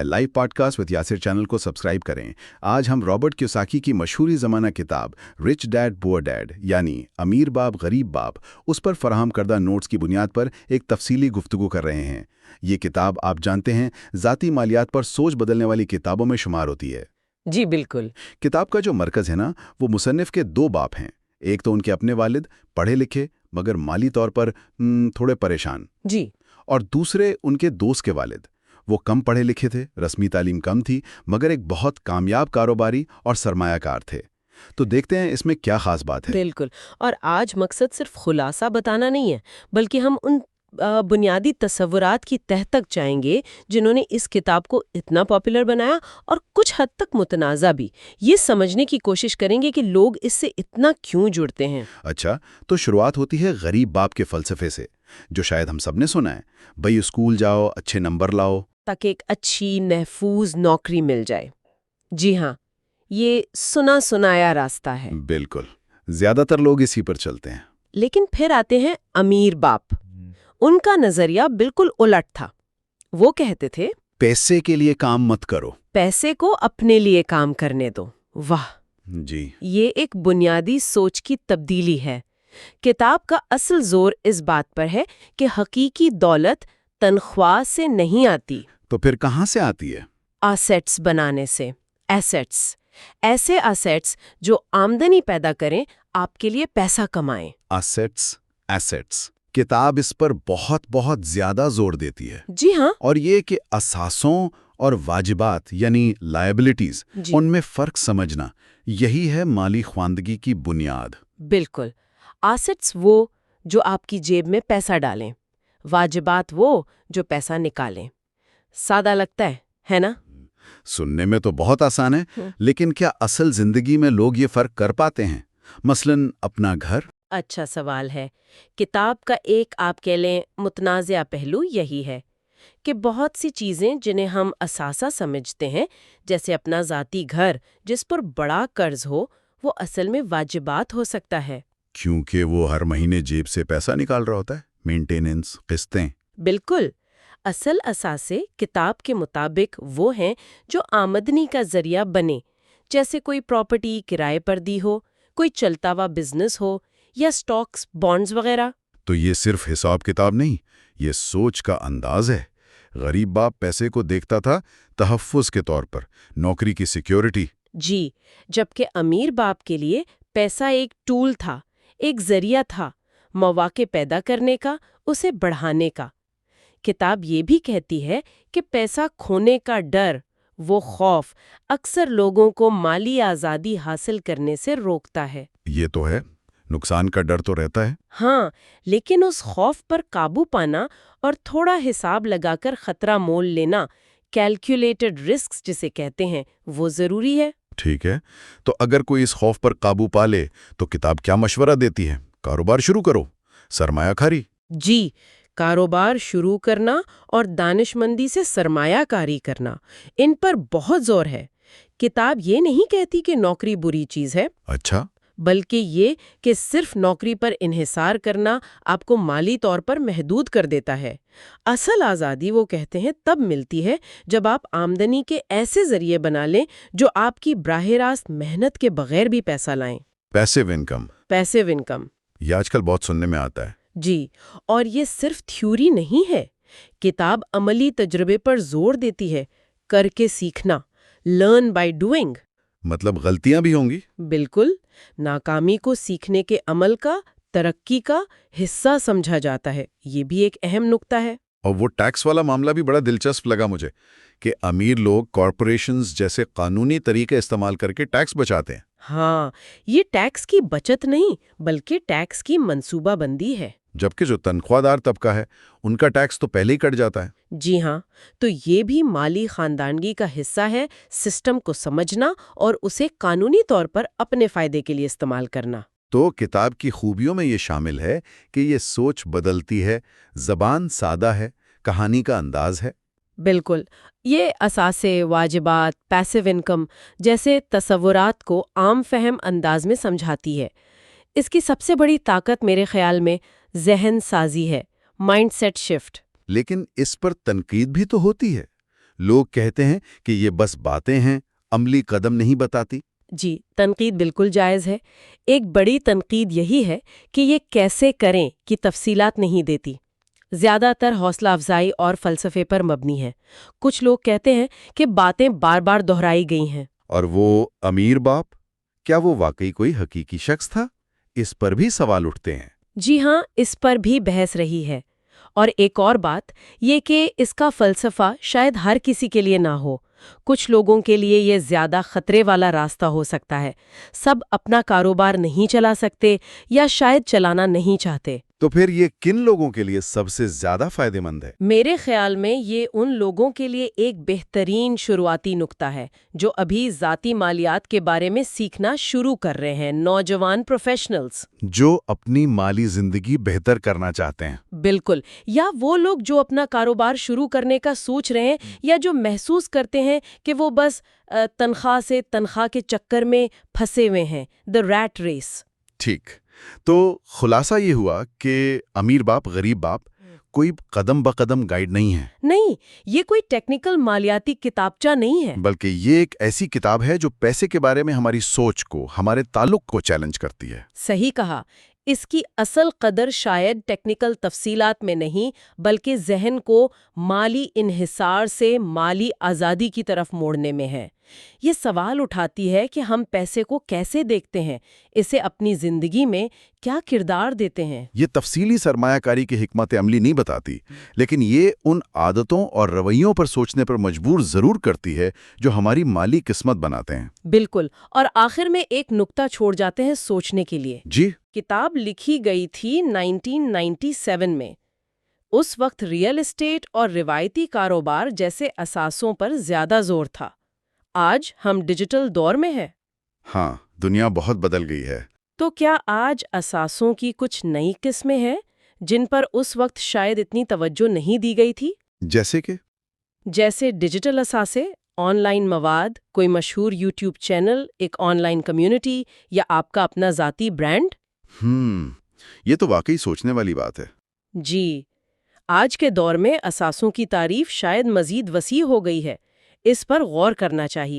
Live podcast with Yasir channel को subscribe करें। आज हम रॉबर्ट कियोसाकी की मशहूरी ज़माना किताब रिच डैड पुअर डैड यानी अमीर बाप गरीब बाप उस पर फराहम करदा नोट्स की बुनियाद पर एक तफसीली गुफ्तगू कर रहे हैं। ये किताब आप जानते हैं ज़ाती मालियात पर सोच बदलने वाली किताबों में शुमार होती है। जी बिल्कुल। किताब का जो मरकज़ है ना, वो मुसन्निफ़ के दो बाप हैं। एक तो उनके अपने वालिद, पढ़े लिखे मगर माली तौर पर थोड़े परेशान जी। और दूसरे उनके दोस्त के वालिद। वो कम पढ़े लिखे थे, रस्मी तालीम कम थी, मगर एक बहुत कामयाब कारोबारी और सरमायाकार थे। तो देखते हैं इसमें क्या खास बात है। बिल्कुल। और आज मकसद सिर्फ खुलासा बताना नहीं है, बल्कि हम उन बुनियादी तस्वुरात की तह तक जाएंगे जिन्होंने इस किताब को इतना पॉपुलर बनाया और कुछ हद तक मुतनाज़ा भी। ये समझने की कोशिश करेंगे कि लोग इससे इतना क्यों जुड़ते हैं। अच्छा, तो शुरुआत होती है गरीब बाप के फ़लसफ़े से, जो शायद हम सब ने सुना है। भाई स्कूल जाओ, अच्छे नंबर लाओ, ताकि एक अच्छी महफूज नौकरी मिल जाए। जी हाँ, ये सुना सुनाया रास्ता है। बिल्कुल। ज़्यादातर लोग इसी पर चलते हैं। लेकिन फिर आते हैं अमीर बाप। उनका नजरिया बिल्कुल उलट था। वो कहते थे पैसे के लिए काम मत करो। पैसे को अपने लिए काम करने दो। वाह, जी। ये एक बुनियादी सोच की तब्दीली है। किताब का असल जोर इस बात पर है कि हकीकी दौलत तनख्वाह से नहीं आती, तो फिर कहाँ से आती है? एसेट्स बनाने से। एसेट्स, ऐसे एसेट्स जो आमदनी पैदा करें, आपके लिए पैसा कमाएं। Assets, assets. किताब इस पर बहुत बहुत ज्यादा जोर देती है। जी हाँ। और ये कि असासों और वाजिबात यानी लायबिलिटीज, उनमें फर्क समझना, यही है माली ख्वांदगी की बुनियाद। बिल्कुल। एसेट्स वो जो आपकी जेब में पैसा डालें, वाजिबात वो जो पैसा निकालें। सादा लगता है ना? सुनने में तो बहुत आसान है, लेकिन क्या असल जिंदगी में लोग ये फर्क कर पाते हैं? मसलन अपना घर। अच्छा सवाल है। किताब का एक आप कह लें मुतनाज़िया पहलू यही है कि बहुत सी चीज़ें जिन्हें हम असासा समझते हैं, जैसे अपना ज़ाती घर जिस पर बड़ा कर्ज हो, वो असल में वाजिबात हो सकता है। क्योंकि वो हर महीने जेब से पैसा निकाल रहा होता है, मेंटेनेंस, किस्तें। बिल्कुल। असल असासे किताब के मुताबिक वो हैं जो आमदनी का जरिया बने, जैसे कोई प्रॉपर्टी किराए पर दी हो, कोई चलता हुआ बिजनेस हो या स्टॉक्स, बॉन्ड्स वगैरह। तो ये सिर्फ हिसाब किताब नहीं, ये सोच का अंदाज है। गरीब बाप पैसे को देखता था तहफ़्फ़ुज़ के तौर पर, नौकरी की सिक्योरिटी। जी, जबकि अमीर बाप के लिए पैसा एक टूल था, एक जरिया था, मौवाक़े पैदा करने का, उसे बढ़ाने का। किताब ये भी कहती है कि पैसा खोने का डर, वो खौफ, अक्सर लोगों को माली आज़ादी हासिल करने से रोकता है। ये तो है, नुकसान का डर तो रहता है। हाँ, लेकिन उस खौफ पर काबू पाना और थोड़ा हिसाब लगाकर खतरा मोल लेना, कैलकुलेटेड रिस्क जिसे कहते हैं, वो ज़रूरी है। ठीक है, तो अगर कोई इस खौफ पर काबू पा ले, तो किताब क्या मशवरा देती है? कारोबार शुरू करो, सरमायाकारी। जी, कारोबार शुरू करना और दानिशमंदी से सरमायाकारी करना, इन पर बहुत जोर है। किताब ये नहीं कहती कि नौकरी बुरी चीज़ है। अच्छा। बल्कि ये कि सिर्फ नौकरी पर इन्हिसार करना आपको माली तौर पर महदूद कर देता है। असल आज़ादी वो कहते हैं तब मिलती है जब आप आमदनी के ऐसे जरिए बना लें जो आपकी बराह रास्त मेहनत के बगैर भी पैसा लाएं। Passive income. Passive income. ये आजकल बहुत सुनने में आता है। जी, और ये सिर्फ थ्योरी नहीं है। किताब अमली तजुर्बे पर जोर देती है, करके सीखना, लर्न बाय डूइंग। मतलब गलतियां भी होंगी? बिल्कुल। नाकामी को सीखने के अमल का, तरक्की का हिस्सा समझा जाता है। ये भी एक अहम नुक्ता है। और वो टैक्स वाला मामला भी बड़ा दिलचस्प लगा मुझे, कि अमीर लोग कॉरपोरेशंस जैसे कानूनी तरीके इस्तेमाल करके टैक्स बचाते हैं। हाँ, ये टैक्स की बचत नहीं, बल्कि टैक्स की मंसूबाबंदी है। जबकि जो तनख्वाहदार तबका है, उनका टैक्स तो पहले ही कट जाता है। जी हाँ, तो ये भी माली खानदानगी का हिस्सा है, सिस्टम को समझना और उसे कानूनी तौर पर अपने फायदे के लिए इस्तेमाल करना। तो किताब की खूबियों में ये शामिल है कि ये सोच बदलती है, ज़बान सादा है, कहानी का अंदाज है। बिल्कुल। ये असासे, वाजिबात, पैसिव इनकम जैसे तसव्वुरात को आम फहम अंदाज में समझाती है। इसकी सबसे बड़ी ताकत मेरे ख्याल में ज़हन साजी है, माइंडसेट शिफ्ट। लेकिन इस पर तनकीद भी तो होती है। لوگ کہتے ہیں کہ یہ بس باتیں ہیں، عملی قدم نہیں بتاتی۔ جی، تنقید بالکل جائز ہے۔ ایک بڑی تنقید یہی ہے کہ یہ کیسے کریں کی تفصیلات نہیں دیتی۔ زیادہ تر حوصلہ افزائی اور فلسفے پر مبنی ہے۔ کچھ لوگ کہتے ہیں کہ باتیں بار بار دہرائی گئی ہیں۔ اور وہ امیر باپ، کیا وہ واقعی کوئی حقیقی شخص تھا؟ اس پر بھی سوال اٹھتے ہیں۔ جی ہاں، اس پر بھی بحث رہی ہے۔ اور ایک اور بات یہ کہ اس کا فلسفہ شاید ہر کسی کے لیے نہ ہو۔ کچھ لوگوں کے لیے یہ زیادہ خطرے والا راستہ ہو سکتا ہے۔ سب اپنا کاروبار نہیں چلا سکتے یا شاید چلانا نہیں چاہتے۔ تو پھر یہ کن لوگوں کے لیے سب سے زیادہ فائدہ مند ہے؟ میرے خیال میں یہ ان لوگوں کے لیے ایک بہترین شروعاتی نقطہ ہے جو ابھی ذاتی مالیات کے بارے میں سیکھنا شروع کر رہے ہیں، نوجوان پروفیشنلز۔ جو اپنی مالی زندگی بہتر کرنا چاہتے ہیں۔ بالکل، یا وہ لوگ جو اپنا کاروبار شروع کرنے کا سوچ رہے ہیں یا جو محسوس کرتے ہیں کہ وہ بس تنخواہ سے تنخواہ کے چکر میں پھنسے ہوئے ہیں، the rat race۔ ٹھیک، تو خلاصہ یہ ہوا کہ امیر باپ غریب باپ کوئی قدم بقدم گائیڈ نہیں ہے۔ نہیں، یہ کوئی ٹیکنیکل مالیاتی کتابچہ نہیں ہے۔ بلکہ یہ ایک ایسی کتاب ہے جو پیسے کے بارے میں ہماری سوچ کو، ہمارے تعلق کو چیلنج کرتی ہے۔ صحیح کہا۔ اس کی اصل قدر شاید ٹیکنیکل تفصیلات میں نہیں بلکہ ذہن کو مالی انحصار سے مالی آزادی کی طرف موڑنے میں ہے۔ یہ سوال اٹھاتی ہے کہ ہم پیسے کو کیسے دیکھتے ہیں، اسے اپنی زندگی میں کیا کردار دیتے ہیں۔ یہ تفصیلی سرمایہ کاری کی حکمت عملی نہیں بتاتی، لیکن یہ ان عادتوں اور رویوں پر سوچنے پر مجبور ضرور کرتی ہے جو ہماری مالی قسمت بناتے ہیں۔ بالکل، اور آخر میں ایک نقطہ چھوڑ جاتے ہیں سوچنے کے لیے۔ جی، کتاب لکھی گئی تھی 1997 میں۔ اس وقت ریئل اسٹیٹ اور روایتی کاروبار جیسے اثاثوں پر زیادہ زور تھا۔ آج ہم ڈیجیٹل دور میں ہیں۔ ہاں، دنیا بہت بدل گئی ہے۔ تو کیا آج اثاثوں کی کچھ نئی قسمیں ہیں جن پر اس وقت شاید اتنی توجہ نہیں دی گئی تھی؟ جیسے کہ؟ جیسے ڈیجیٹل اثاثے، آن لائن مواد، کوئی مشہور یوٹیوب چینل، ایک آن لائن کمیونٹی یا آپ کا اپنا ذاتی برانڈ؟ یہ تو واقعی سوچنے والی بات ہے۔ جی، آج کے دور میں اثاثوں کی تعریف شاید مزید وسیع ہو گئی ہے۔ اس پر غور کرنا چاہیے۔